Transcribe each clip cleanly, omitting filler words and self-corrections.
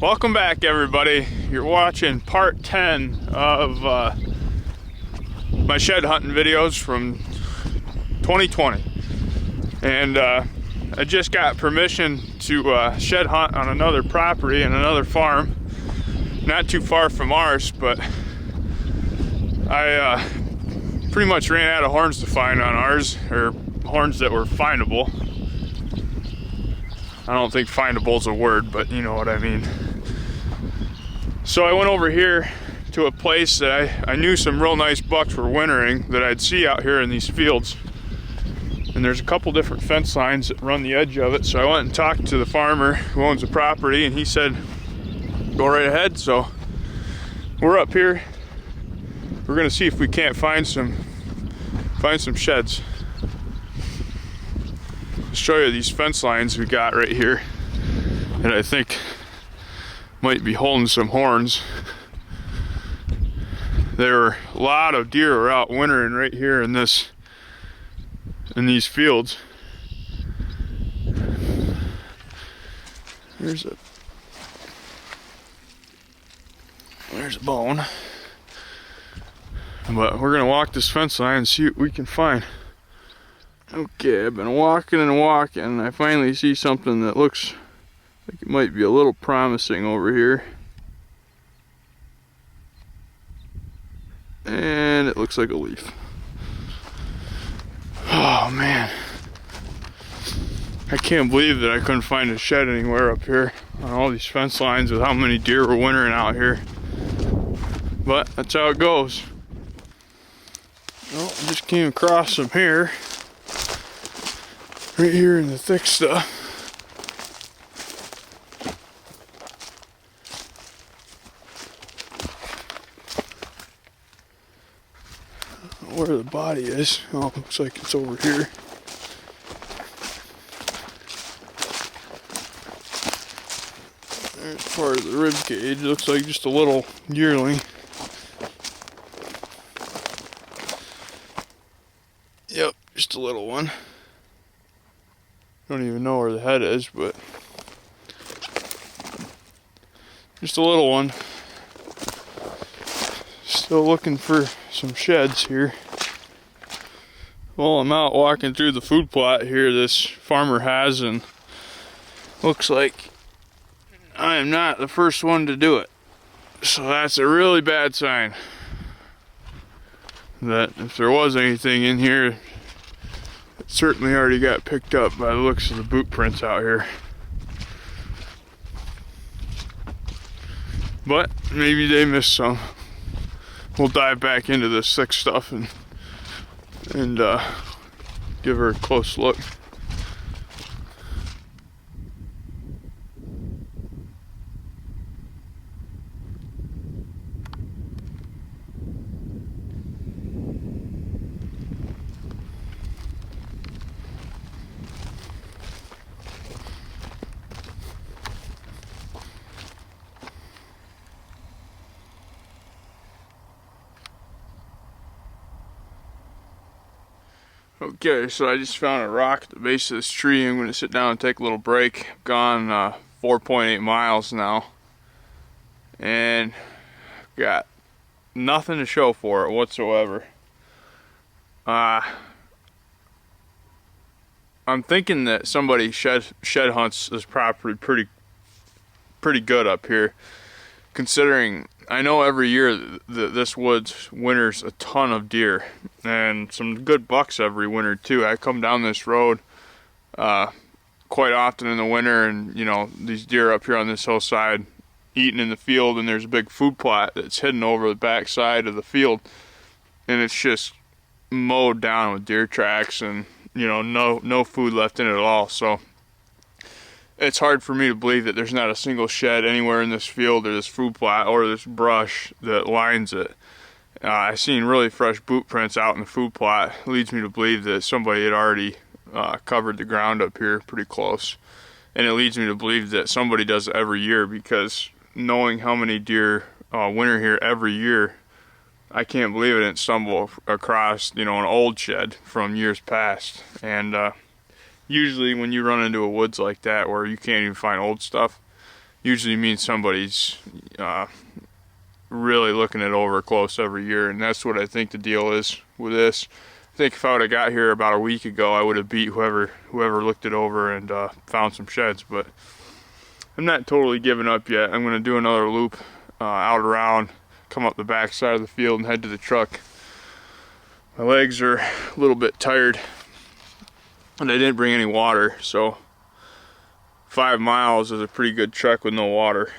Welcome back, everybody. You're watching part 10 of my shed hunting videos from 2020. And I just got permission to shed hunt on another property and another farm, not too far from ours, but I pretty much ran out of horns to find on ours, or horns that were findable. I don't think findable is a word, but you know what I mean. So I went over here to a place that I knew some real nice bucks were wintering that I'd see out here in these fields. And there's a couple different fence lines that run the edge of it. So I went and talked to the farmer who owns the property, and he said, go right ahead. So we're up here. We're gonna see if we can't find some sheds. Show you these fence lines we got right here that I think might be holding some horns. There were a lot of deer were out wintering right here in these fields. There's a bone. But we're gonna walk this fence line and see what we can find. Okay, I've been walking and walking, and I finally see something that looks like it might be a little promising over here. And it looks like a leaf. Oh man. I can't believe that I couldn't find a shed anywhere up here on all these fence lines with how many deer were wintering out here. But that's how it goes. Well, I just came across some here. Right here in the thick stuff. Where the body is. Oh, looks like it's over here. There's part of the rib cage. Looks like just a little yearling. Yep, just a little one. Don't even know where the head is, but just a little one. Still looking for some sheds here. Well, I'm out walking through the food plot here this farmer has, and looks like I am not the first one to do it. So that's a really bad sign. That if there was anything in here, it certainly already got picked up by the looks of the boot prints out here. But maybe they missed some. We'll dive back into this thick stuff and give her a close look. Okay, so I just found a rock at the base of this tree. I'm going to sit down and take a little break. I've gone 4.8 miles now, and got nothing to show for it whatsoever. I'm thinking that somebody shed hunts this property pretty good up here, considering I know every year this woods winters a ton of deer and some good bucks every winter too. I come down this road quite often in the winter, and you know, these deer up here on this hillside eating in the field, and there's a big food plot that's hidden over the back side of the field, and it's just mowed down with deer tracks, and you know, no food left in it at all. So it's hard for me to believe that there's not a single shed anywhere in this field or this food plot or this brush that lines it. I've seen really fresh boot prints out in the food plot. It leads me to believe that somebody had already covered the ground up here pretty close. And it leads me to believe that somebody does it every year, because knowing how many deer winter here every year, I can't believe I didn't stumble across, you know, an old shed from years past. And usually when you run into a woods like that where you can't even find old stuff, usually means somebody's really looking it over close every year, and that's what I think the deal is with this. I think if I would have got here about a week ago, I would have beat whoever looked it over and found some sheds, but I'm not totally giving up yet. I'm going to do another loop out around, come up the back side of the field and head to the truck. My legs are a little bit tired, and I didn't bring any water, so 5 miles is a pretty good trek with no water.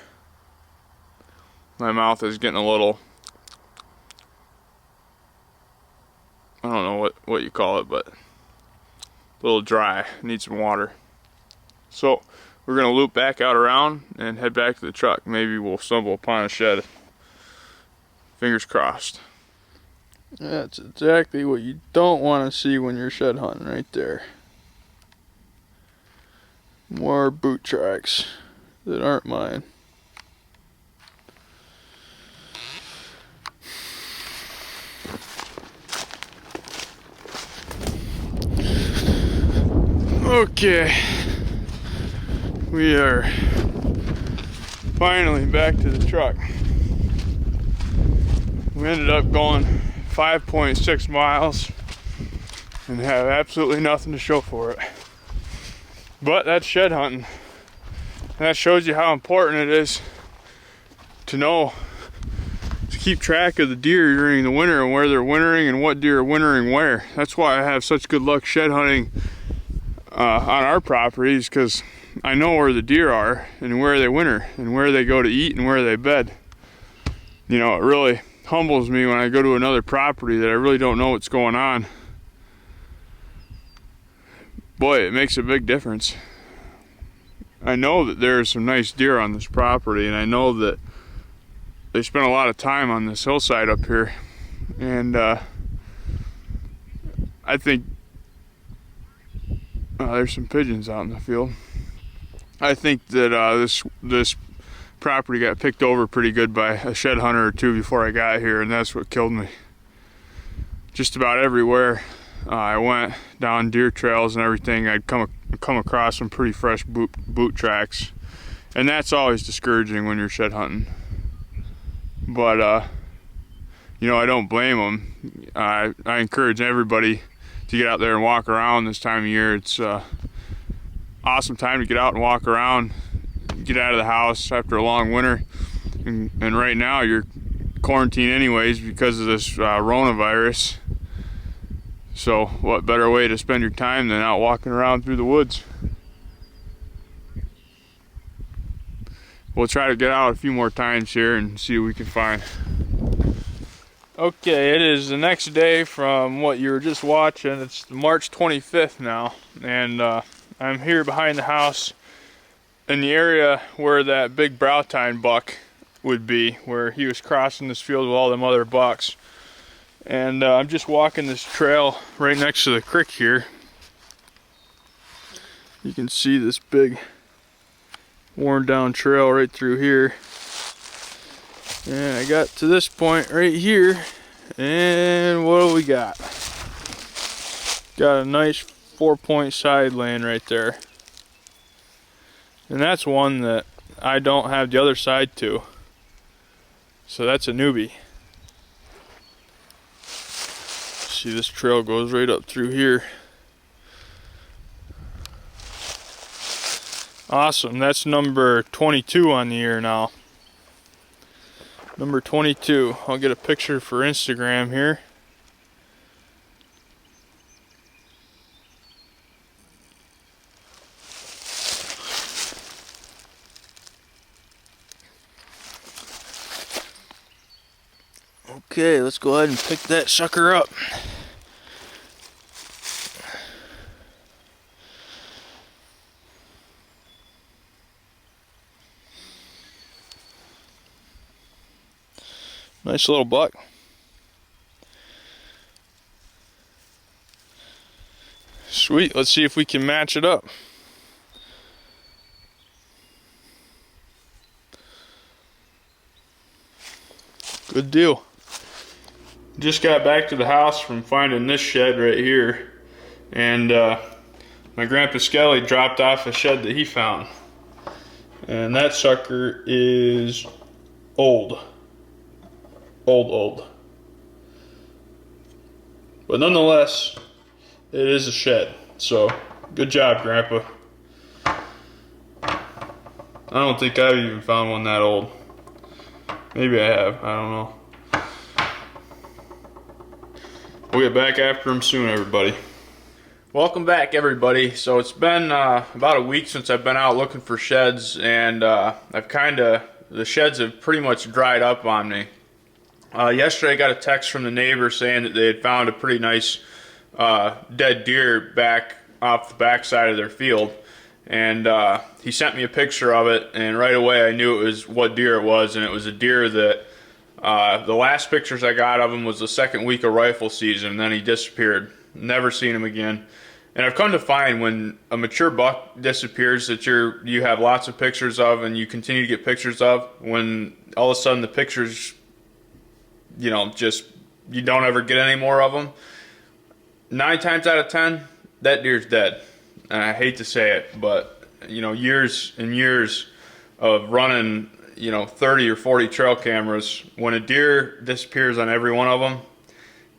My mouth is getting a little, I don't know what you call it, but a little dry. I need some water. So we're gonna loop back out around and head back to the truck. Maybe we'll stumble upon a shed. Fingers crossed. That's exactly what you don't want to see when you're shed hunting right there. More boot tracks that aren't mine. Okay, we are finally back to the truck. We ended up going 5.6 miles and have absolutely nothing to show for it. But that's shed hunting. And that shows you how important it is to know, to keep track of the deer during the winter and where they're wintering and what deer are wintering where. That's why I have such good luck shed hunting on our properties, because I know where the deer are and where they winter and where they go to eat and where they bed. You know, it really humbles me when I go to another property that I really don't know what's going on. Boy, it makes a big difference. I know that there's some nice deer on this property, and I know that they spent a lot of time on this hillside up here, and I think there's some pigeons out in the field. I think that this property got picked over pretty good by a shed hunter or two before I got here, and that's what killed me. Just about everywhere I went down deer trails and everything, I'd come across some pretty fresh boot tracks, and that's always discouraging when you're shed hunting. But you know, I don't blame them. I encourage everybody to get out there and walk around this time of year. It's awesome time to get out and walk around, get out of the house after a long winter, and right now you're quarantined anyways because of this coronavirus. So what better way to spend your time than out walking around through the woods? We'll try to get out a few more times here and see what we can find. Okay, it is the next day from what you were just watching. It's March 25th now, and I'm here behind the house in the area where that big brow tine buck would be, where he was crossing this field with all them other bucks. And I'm just walking this trail right next to the creek here. You can see this big worn down trail right through here. And I got to this point right here, and what do we got? Got a nice 4-point side lane right there. And that's one that I don't have the other side to. So that's a newbie. See, this trail goes right up through here. Awesome, that's number 22 on the year now. Number 22. I'll get a picture for Instagram here. Okay, let's go ahead and pick that sucker up. Nice little buck. Sweet, let's see if we can match it up. Good deal. Just got back to the house from finding this shed right here, and my grandpa Skelly dropped off a shed that he found. And that sucker is old. Old. But nonetheless, it is a shed. So, good job, Grandpa. I don't think I've even found one that old. Maybe I have, I don't know. We'll get back after him soon, everybody. Welcome back, everybody. So it's been about a week since I've been out looking for sheds, and the sheds have pretty much dried up on me. Yesterday I got a text from the neighbor saying that they had found a pretty nice dead deer back off the backside of their field, and he sent me a picture of it, and right away I knew it was what deer it was, and it was a deer that the last pictures I got of him was the second week of rifle season, and then he disappeared. Never seen him again. And I've come to find when a mature buck disappears that you have lots of pictures of and you continue to get pictures of, when all of a sudden the pictures, you don't ever get any more of them, 9 times out of 10, that deer's dead. And I hate to say it, but years and years of running 30 or 40 trail cameras, when a deer disappears on every one of them,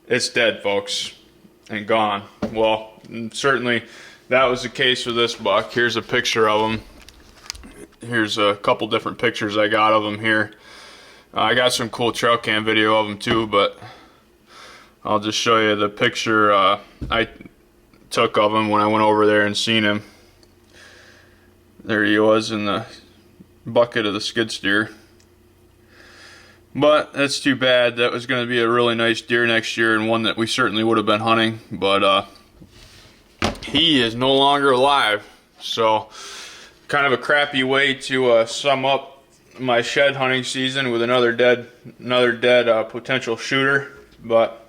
it's dead, folks, and gone. Well, certainly that was the case with this buck. Here's a picture of him. Here's a couple different pictures I got of him here. I got some cool trail cam video of him too, but I'll just show you the picture I took of him when I went over there and seen him. There he was in the bucket of the skid steer. But that's too bad. That was going to be a really nice deer next year, and one that we certainly would have been hunting, but he is no longer alive. So kind of a crappy way to sum up my shed hunting season with another dead potential shooter, but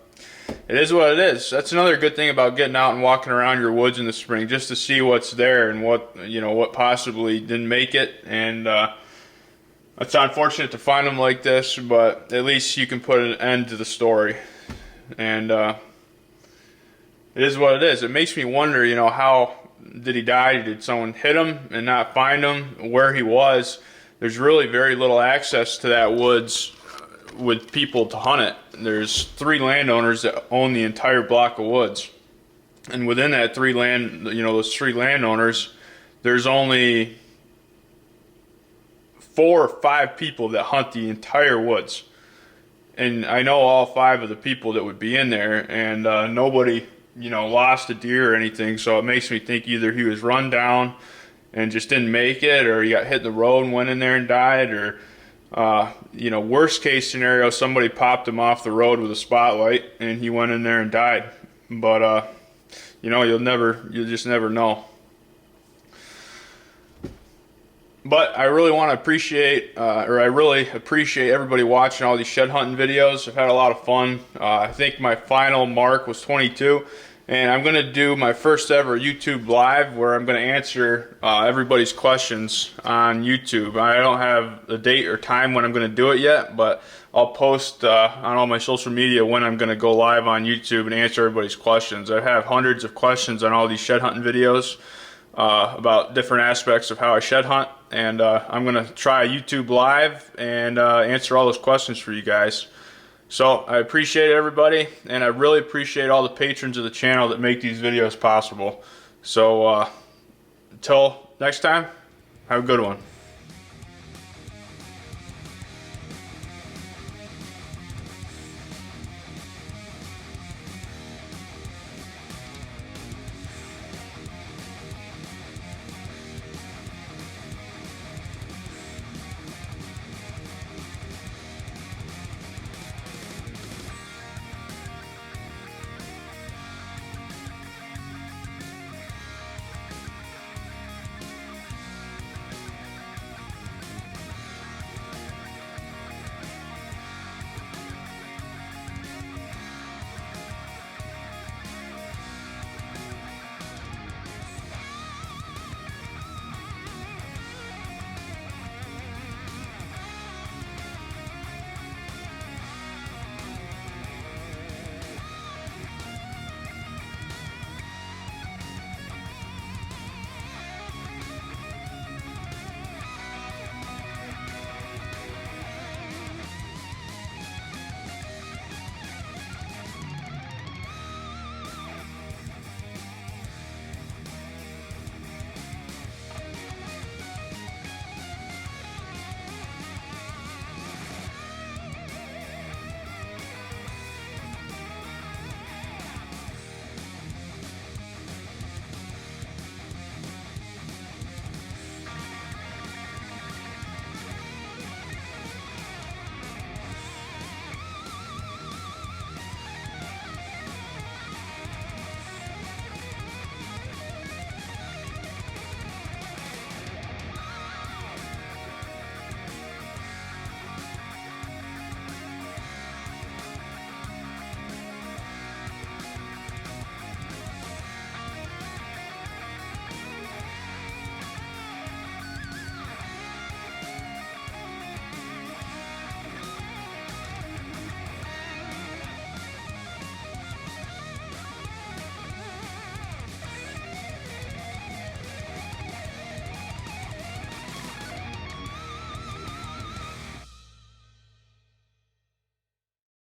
it is what it is. That's another good thing about getting out and walking around your woods in the spring, just to see what's there and what possibly didn't make it. And it's unfortunate to find them like this, but at least you can put an end to the story. And it is what it is. It makes me wonder, how did he die? Did someone hit him and not find him? Where he was? There's really very little access to that woods with people to hunt it. There's 3 landowners that own the entire block of woods, and within that those 3 landowners, there's only 4 or 5 people that hunt the entire woods. And I know all 5 of the people that would be in there, and nobody lost a deer or anything. So it makes me think either he was run down and just didn't make it, or he got hit in the road and went in there and died, or worst case scenario, somebody popped him off the road with a spotlight and he went in there and died. But you'll just never know. But I really appreciate everybody watching all these shed hunting videos. I've had a lot of fun. I think my final mark was 22. And I'm going to do my first ever YouTube live where I'm going to answer everybody's questions on YouTube. I don't have a date or time when I'm going to do it yet, but I'll post on all my social media when I'm going to go live on YouTube and answer everybody's questions. I have hundreds of questions on all these shed hunting videos about different aspects of how I shed hunt. And I'm going to try YouTube live and answer all those questions for you guys. So I appreciate everybody, and I really appreciate all the patrons of the channel that make these videos possible. So until next time, have a good one.